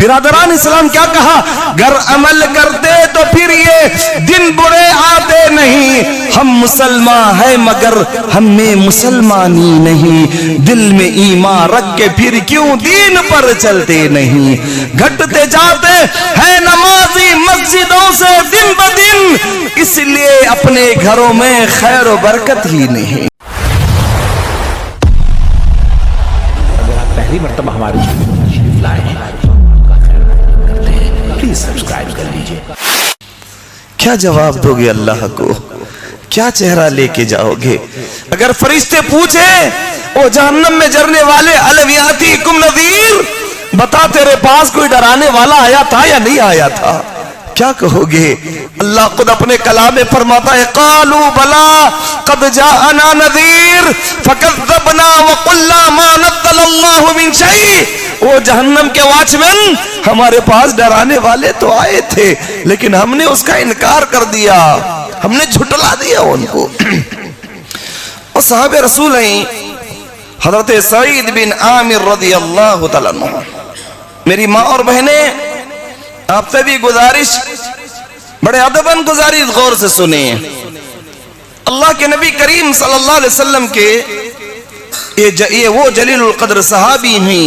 برادران اسلام کیا کہا؟ گر عمل کرتے تو پھر یہ دن برے آتے نہیں، ہم مسلمان ہیں مگر ہم میں مسلمانی نہیں، دل میں ایمان رکھ کے پھر کیوں دین پر چلتے نہیں، گھٹتے جاتے ہیں نمازی مسجدوں سے دن بدن، اس لیے اپنے گھروں میں خیر و برکت ہی نہیں۔ اگر آپ پہلی مرتبہ ہمارے چینل پر تشریف لائے ہیں تو آپ کا خیر کرتے ہیں، پلیز سبسکرائب کر لیجئے۔ کیا جواب دو گے اللہ کو؟ کیا چہرہ لے کے جاؤ گے؟ اگر فرشتے پوچھیں او جہنم میں جرنے والے الم یاتیکم نذیر، بتا تیرے پاس کوئی ڈرانے والا آیا تھا یا نہیں آیا تھا؟ کیا کہو گے؟ اللہ خود اپنے کلام میں فرماتا ہے قالوا بلا قد جاءنا نذیر فکذبنا وقلنا ما نزل اللہ من شیء۔ وہ جہنم کے واچمن، ہمارے پاس ڈرانے والے تو آئے تھے لیکن ہم نے اس کا انکار کر دیا، ہم نے جھٹلا دیا ان کو۔ اور صحابہ رسول ہیں حضرت سعید بن عامر رضی اللہ تعالیٰ عنہ۔ میری ماں اور بہنیں، آپ سے بھی گزارش، بڑے ادباً گزارش غور سے سنیں۔ اللہ کے نبی کریم صلی اللہ علیہ وسلم کے یہ وہ جلیل القدر صحابی ہیں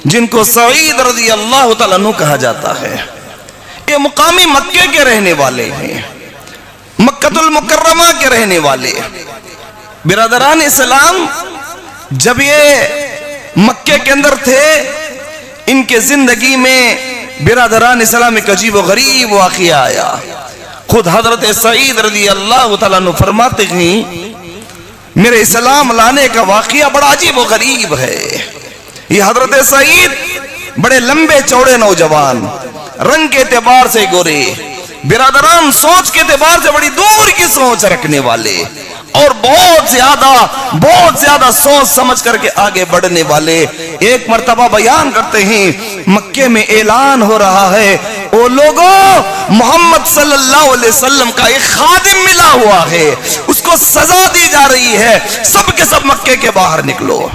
جن کو سعید رضی اللہ تعالیٰ عنہ کہا جاتا ہے۔ یہ مقامی مکے کے رہنے والے ہیں، مکہ المکرمہ کے رہنے والے۔ برادران اسلام، جب یہ مکے کے اندر تھے، ان کے زندگی میں برادران اسلام ایک عجیب و غریب واقعہ آیا۔ خود حضرت سعید رضی اللہ تعالیٰ عنہ فرماتے ہیں میرے اسلام لانے کا واقعہ بڑا عجیب و غریب ہے۔ یہ حضرت سعید بڑے لمبے چوڑے نوجوان، رنگ کے اعتبار سے گورے، برادران سوچ کے اعتبار سے بڑی دور کی سوچ رکھنے والے، اور بہت زیادہ سوچ سمجھ کر کے آگے بڑھنے والے۔ ایک مرتبہ بیان کرتے ہیں مکے میں اعلان ہو رہا ہے، او لوگوں، محمد صلی اللہ علیہ وسلم کا ایک خادم ملا ہوا ہے، اس کو سزا دی جا رہی ہے، سب کے سب مکے کے باہر نکلو۔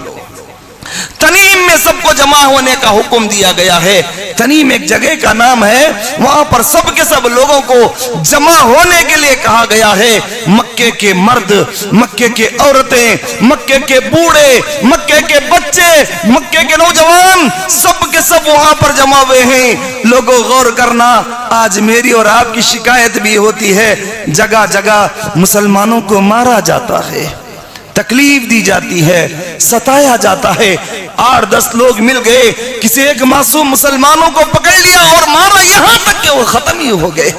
تنیم میں سب کو جمع ہونے کا حکم دیا گیا ہے۔ تنیم ایک جگہ کا نام ہے، وہاں پر سب کے سب لوگوں کو جمع ہونے کے لیے کہا گیا ہے۔ مکے کے مرد، مکے کے عورتیں، مکے کے بوڑھے، مکے کے بچے، مکے کے نوجوان، سب کے سب وہاں پر جمع ہوئے ہیں۔ لوگوں غور کرنا، آج میری اور آپ کی شکایت بھی ہوتی ہے، جگہ جگہ مسلمانوں کو مارا جاتا ہے، تکلیف دی جاتی ہے، ستایا جاتا ہے۔ 8-10 لوگ مل گئے، کسی ایک معصوم مسلمانوں کو پکڑ لیا اور مارا، یہاں تک کہ وہ ختم ہی ہو گئے۔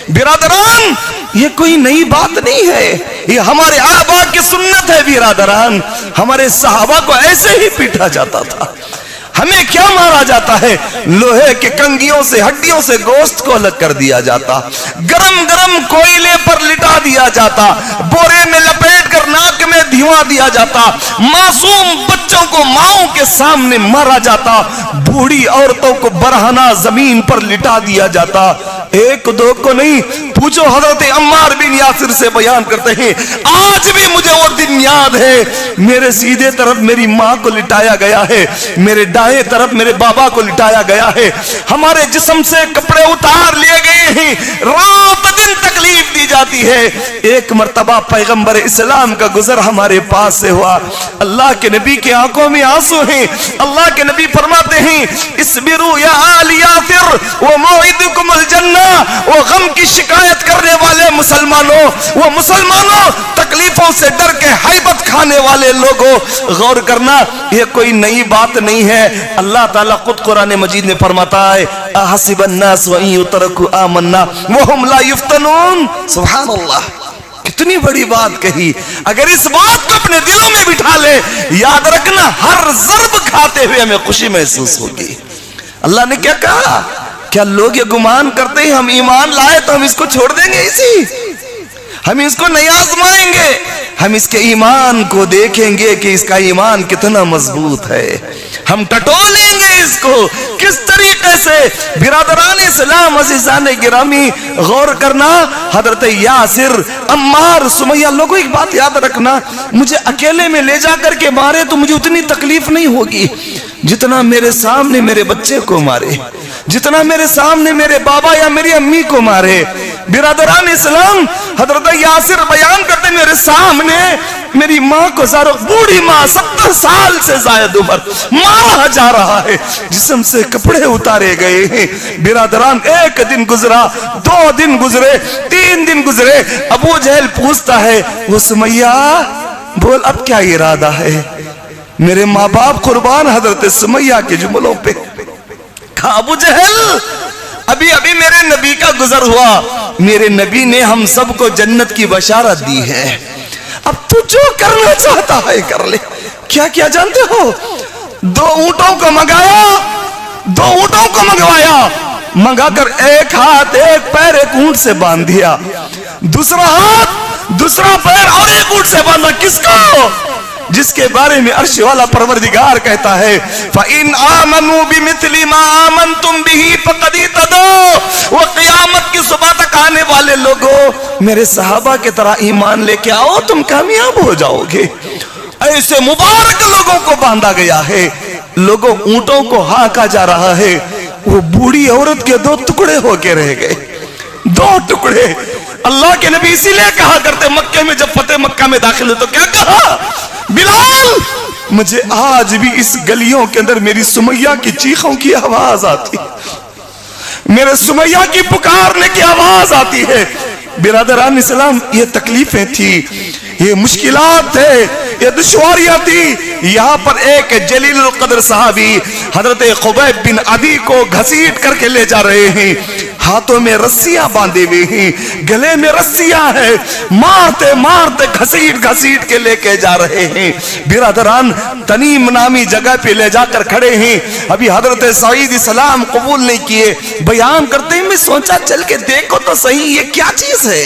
برادران، یہ کوئی نئی بات نہیں ہے، یہ ہمارے آبا کی سنت ہے۔ برادران، ہمارے صحابہ کو ایسے ہی پیٹا جاتا تھا۔ ہمیں کیا مارا جاتا ہے؟ لوہے کے کنگیوں سے، ہڈیوں سے گوشت کو الگ کر دیا جاتا، گرم گرم کوئلے پر لٹا دیا جاتا، بورے میں لپیٹ کر ناک میں دھواں دیا جاتا، معصوم بچوں کو ماؤں کے سامنے مارا جاتا، بوڑھی عورتوں کو برہنہ زمین پر لٹا دیا جاتا۔ ایک دو کو نہیں، پوچھو حضرت عمار بن یاسر سے، بیان کرتے ہیں آج بھی مجھے وہ دن یاد ہے، میرے سیدھے طرف میری ماں کو لٹایا گیا ہے، میرے دائیں طرف میرے بابا کو لٹایا گیا ہے، ہمارے جسم سے کپڑے اتار لیے گئے ہیں، رات دن تکلیف دی جاتی ہے۔ ایک مرتبہ پیغمبر اسلام کا گزر ہمارے پاس سے ہوا، اللہ کے نبی کے آنکھوں میں آنسو ہیں۔ اللہ کے نبی فرماتے ہیں اسبروا یا آل یاسر وموعدکم الجنہ۔ وہ غم کی شکایت کرنے والے مسلمانوں، وہ مسلمانوں تکلیفوں سے ڈر کے ہیبت کھانے والے لوگوں، غور کرنا، یہ کوئی نئی بات نہیں ہے۔ اللہ تعالیٰ خود قرآن مجید میں فرماتا ہے احسب الناس ان یترکوا آمنا وهم لا یفتنون۔ سبحان اللہ، کتنی بڑی بات کہی۔ اگر اس بات کو اپنے دلوں میں بٹھا لے، یاد رکھنا ہر ضرب کھاتے ہوئے ہمیں خوشی محسوس ہوگی۔ اللہ نے کیا کہا؟ کیا لوگ یہ گمان کرتے ہیں ہم ایمان لائے تو ہم اس کو چھوڑ دیں گے؟ ہم اس کو نہیں آزمائیں گے، ہم اس کے ایمان کو دیکھیں گے کہ اس کا ایمان کتنا مضبوط ہے، ہم ٹٹولیں گے اس کو کس طریقے سے۔ برادران اسلام، عزیزان گرامی، غور کرنا، حضرت یاسر، عمار، سمیہ، لوگوں ایک بات یاد رکھنا، مجھے اکیلے میں لے جا کر کے مارے تو مجھے اتنی تکلیف نہیں ہوگی، जितना मेरे सामने मेरे बच्चे को मारे, जितना मेरे सामने मेरे बाबा या मेरी अम्मी को मारे। बिरादरान इस्लाम, हजरत यासिर बयान करते मेरे सामने मेरी माँ को सारो, बूढ़ी माँ 70 साल से ज्यादा उम्र, मारा जा रहा है, जिस्म से कपड़े उतारे गए हैं। बिरादरान, एक दिन गुजरा, 2 दिन गुजरे, 3 दिन गुजरे, अबू जहल पूछता है, वो सुमैया बोल अब क्या इरादा है? मेरे माँ बाप कुर्बान हजरत सुमैया के जुमलों पे। कहा अबू जहल, अभी अभी मेरे नबी का गुजर हुआ, मेरे नबी ने हम सबको जन्नत की बशारत दी है, अब तू जो करना चाहता है कर ले। क्या क्या जानते हो? 2 ऊंटों को मंगाया, 2 ऊंटों को मंगवाया, मंगाकर एक हाथ एक पैर एक ऊंट से बांध दिया, दूसरा हाथ दूसरा पैर और एक ऊंट से बांधा। किसको? जिसके बारे में अर्श वाला परवरदिगार कहता है, फ़इन आमनू बिमिथली मा आमनतुम बिही फ़क़द इहतदौ। वो क़यामत की सुबह तक आने वाले लोगों, मेरे सहाबा की तरह ईमान लेके आओ, तुम कामयाब हो जाओगे। ऐसे मुबारक लोगों को बांधा गया है। लोगों ऊंटों को हाँका जा रहा है, वो बूढ़ी औरत के 2 टुकड़े होके रह गए, 2 टुकड़े। अल्लाह के नबी इसीलिए कहा करते, मक्के में जब फतेह मक्का में दाखिल हो तो क्या कहा? बिलाल, मुझे आज भी इस गलियों के अंदर मेरी सुमैया की चीखों की आवाज आती, मेरे सुमैया की पुकारने की आवाज आती है। बिरादरान इस्लाम, ये तकलीफें थी, ये मुश्किलात थे, ये दुश्वारियां थी। यहाँ पर एक जलील कदर साहबी हजरत खुबैब बिन अदी को घसीट करके ले जा रहे हैं, हाथों में रस्सियां बांधी हुई हैं, गले में रस्सियां हैं, मारते मारते घसीट घसीट के लेके जा रहे हैं। बिरादरान, तनीम नामी जगह पे ले जाकर खड़े हैं। अभी हजरत सईद इस्लाम कबूल नहीं किए, बयान करते हैं, मैं सोचा चल के देखो तो सही ये क्या चीज है,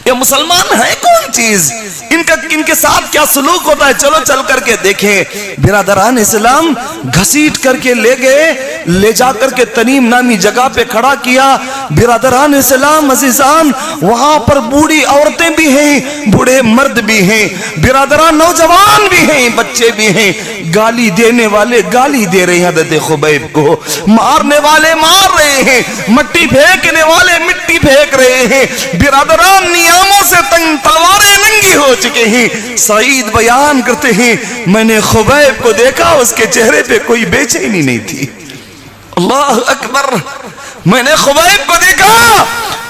ये मुसलमान है कौन चीज, इनके साथ क्या सलूक होता है, चलो चल करके देखें। बिरादरान इस्लाम घसीट करके ले गए, ले जाकर के तनीम नामी जगह पे खड़ा किया। बिरादरान इस्लाम अजीजान, वहां पर बूढ़ी औरतें भी हैं, बूढ़े मर्द भी हैं, बिरादरान नौजवान भी हैं, बच्चे भी हैं। गाली देने वाले गाली दे रहे हैं हज़रत खुबैब को, मारने वाले मार रहे हैं, मिट्टी फेंकने वाले मिट्टी फेंक रहे हैं। बिरादरान, नियामों से तंग तलवारें नंगी हो चुके हैं। सईद बयान करते हैं, मैंने खुबैब को देखा, उसके चेहरे पे कोई बेचैनी नहीं थी। अल्लाह अकबर, मैंने खुबैब को देखा,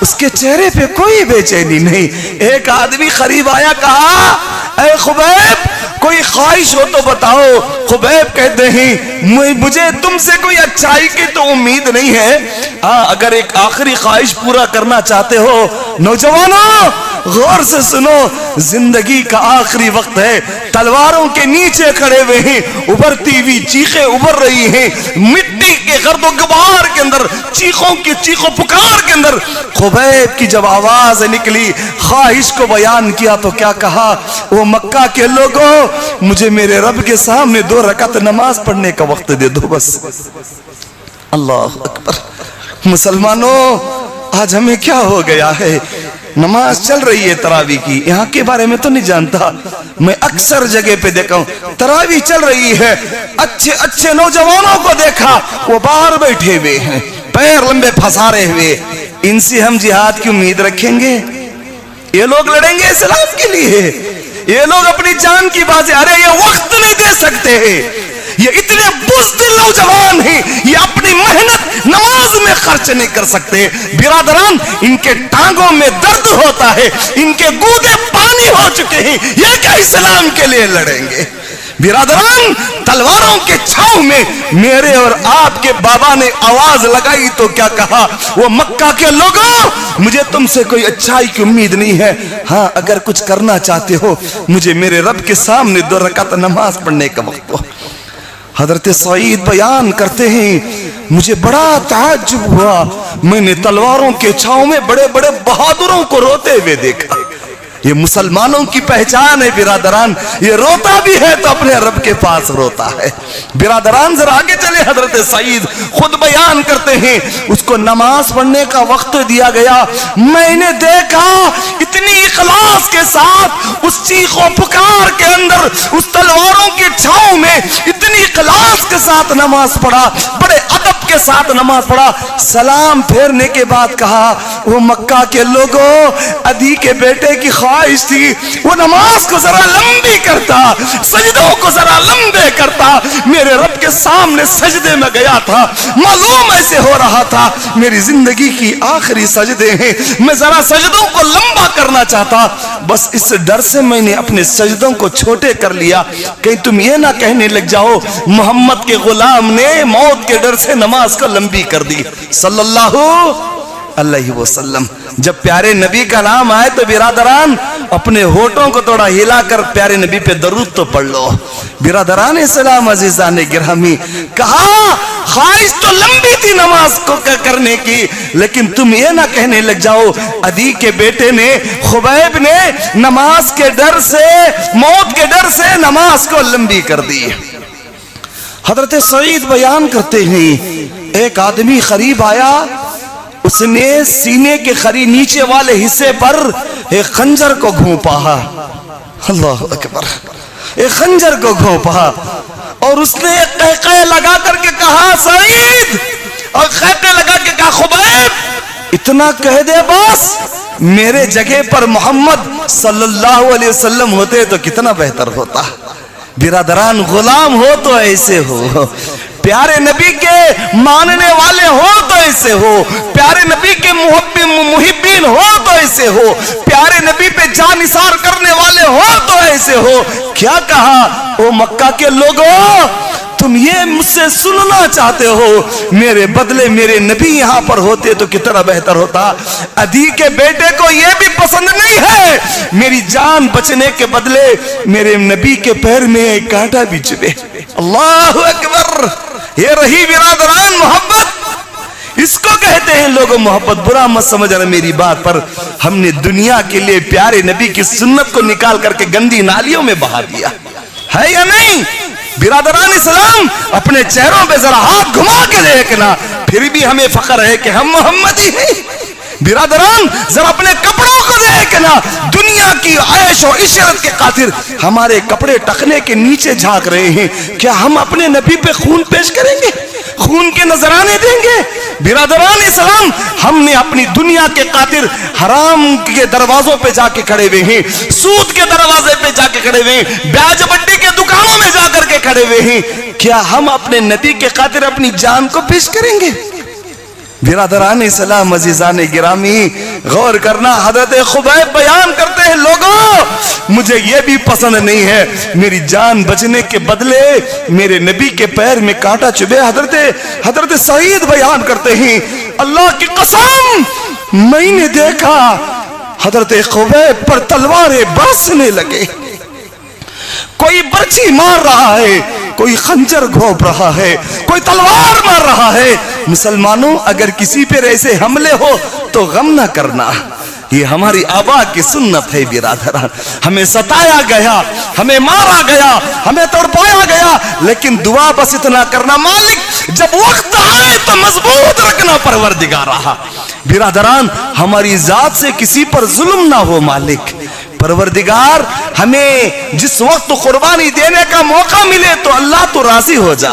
उसके चेहरे पे कोई बेचैनी नहीं। एक आदमी करीब आया, कहा ऐ खुबैब, कोई ख्वाहिश हो तो बताओ। खुबैब कहते हैं, मुझे तुमसे कोई अच्छाई की तो उम्मीद नहीं है, अगर एक आखिरी ख्वाहिश पूरा करना चाहते हो, नौजवानों गौर से सुनो, जिंदगी का आखिरी वक्त है, तलवारों के नीचे खड़े हुए हैं, उभरती हुई चीखें उभर रही हैं, मिट्टी के गर्दो गुबार के अंदर, चीखों की चीखों पुकार के अंदर खुबैब की जब आवाज निकली, ख्वाहिश को बयान किया तो क्या कहा, वो मक्का के लोगों, मुझे मेरे रब के सामने 2 रकात नमाज पढ़ने का वक्त दे दो बस। अल्लाह अकबर। मुसलमानों, आज हमें क्या हो गया है, नमाज चल रही है तरावी की, यहाँ के बारे में तो नहीं जानता, मैं अक्सर जगह पे देखा हूँ तरावी चल रही है, अच्छे अच्छे नौजवानों को देखा, वो बाहर बैठे हुए हैं, पैर लंबे फंसारे हुए। इनसे हम जिहाद की उम्मीद रखेंगे? ये लोग लड़ेंगे इस्लाम के लिए, ये लोग अपनी जान की बातें, अरे ये वक्त नहीं दे सकते, ये इतने बुज़दिल नौजवान हैं, ये अपनी मेहनत नमाज में खर्च नहीं कर सकते। बिरादरान, इनके टांगों में दर्द होता है, इनके गूदे पानी हो चुके हैं, ये क्या इस्लाम के लिए लड़ेंगे? बिरादरान, तलवारों के छाव में मेरे और आपके बाबा ने आवाज लगाई तो क्या कहा, वो मक्का के लोगों, मुझे तुमसे कोई अच्छाई की उम्मीद नहीं है, हाँ अगर कुछ करना चाहते हो, मुझे मेरे रब के सामने 2 रकात नमाज पढ़ने का वक्त हो। हजरत सईद बयान करते हैं, मुझे बड़ा ताज्जुब हुआ, मैंने तलवारों के छाव में बड़े बड़े बहादुरों को रोते हुए देखा, ये मुसलमानों की पहचान है बिरादरान। ये रोता भी है तो अपने रब के पास रोता है। बिरादरान जरा आगे चले, हजरत सईद खुद बयान करते हैं, उसको नमाज पढ़ने का वक्त दिया गया, मैंने देखा इतनी इखलास के साथ उस चीखों पुकार के अंदर, उस तलवारों की छांव में इतनी इखलास के साथ नमाज पढ़ा, बड़े अदब के साथ नमाज पढ़ा। सलाम फेरने के बाद कहा, वो मक्का के लोगों, अदी के बेटे की ख्वाहिश थी वो नमाज को जरा लंबी करता, सजदों को जरा लंबे करता। मेरे रब के सामने सजदे में गया था, मालूम ऐसे हो रहा था मेरी जिंदगी की आखिरी सजदे हैं, मैं जरा सजदों को लंबा करना चाहता। बस इस डर से मैंने अपने सजदों को छोटे कर लिया, कहीं तुम ये ना कहने लग जाओ मोहम्मद के गुलाम ने मौत के डर से नमाज को लंबी कर दी सल्लल्लाहु अलैहि वसल्लम। जब प्यारे नबी का नाम आए तो बिरादरान अपने होठों को थोड़ा हिलाकर प्यारे नबी पे दरूद तो पढ़ लो। बिरादरान इस्लाम अजीजान गिरामी, कहा ख्वाहिश तो लंबी थी नमाज को करने की, लेकिन तुम ये ना कहने लग जाओ अदी के बेटे ने, खुबैब ने नमाज के डर से, मौत के डर से नमाज को लंबी कर दी। हजरत सईद बयान करते हैं, एक आदमी करीब आया, उसने सीने के करीब नीचे वाले हिस्से पर एक खंजर को घोंपा, अल्लाह अकबर, एक खंजर को घोंपा, और उसने एक कहकह लगा करके कहा सईद, और कहकह लगा के कहा खुबैब, इतना कह दे बस, मेरे जगह पर मोहम्मद सल्लल्लाहु अलैहि वसल्लम होते तो कितना बेहतर होता। बिरादरान गुलाम हो तो ऐसे हो, प्यारे नबी के मानने वाले हो तो ऐसे हो, प्यारे नबी के मुहिब्बीन हो तो ऐसे हो, प्यारे नबी पे जानिसार करने वाले हो तो ऐसे हो। क्या कहा, ओ मक्का के लोगों, तुम ये मुझसे सुनना चाहते हो, मेरे बदले मेरे नबी यहां पर होते तो कितना बेहतर होता। अदी के बेटे को ये भी पसंद नहीं है मेरी जान बचने के बदले मेरे नबी के पैर में एक कांटा भी चुभे। अल्लाह अकबर, ये रही बिरादरान मोहब्बत, इसको कहते हैं लोगों मोहब्बत। बुरा मत समझना मेरी बात, पर हमने दुनिया के लिए प्यारे नबी की सुन्नत को निकाल करके गंदी नालियों में बहा दिया है या नहीं। बिरादरान इस्लाम, अपने चेहरों पे जरा हाथ घुमा के देखना, फिर भी हमें फख्र है कि हम मोहम्मदी हैं। बिरादरान जरा अपने कपड़ों को देखना, दुनिया की ऐश और इशरत के खातिर हमारे कपड़े टखने के नीचे झांक रहे हैं। क्या हम अपने नबी पे खून पेश करेंगे, खून के नजराने देंगे? बिरादरान इस्लाम, हमने अपनी दुनिया के खातिर हराम के दरवाजों पे जाके खड़े हुए हैं, सूद के दरवाजे पे जाके खड़े हुए हैं, ब्याज बट्टी के दुकानों में जाकर के खड़े हुए हैं। क्या हम अपने नबी के खातिर अपनी जान को पेश करेंगे? बिरादरान इस्लाम अजीजान गिरामी, गौर करना, हजरत खुबैब बयान करते हैं, लोगों मुझे ये भी पसंद नहीं है मेरी जान बचने के बदले मेरे नबी के पैर में कांटा चुभे। हजरत सईद बयान करते हैं, अल्लाह की कसम, मैंने देखा हजरत खुबैब पर तलवारें बरसने लगे, कोई बर्छी मार रहा है, कोई खंजर घोंप रहा है, कोई तलवार मार रहा है। मुसलमानों, अगर किसी पर ऐसे हमले हो तो गम ना करना, ये हमारी आबा की सुन्नत है। बिरादरान, हमें सताया गया, हमें मारा गया, हमें तड़पाया गया, लेकिन दुआ बस इतना करना, मालिक जब वक्त आए तो मजबूत रखना परवरदिगारा। बिरादरान, हमारी जात से किसी पर जुल्म ना हो मालिक। परवरदिगार, हमें जिस वक्त कुर्बानी देने का मौका मिले तो अल्लाह तो राजी हो जा।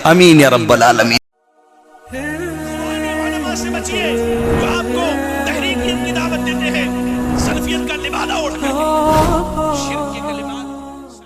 आमीन या रब्बल आलमीन।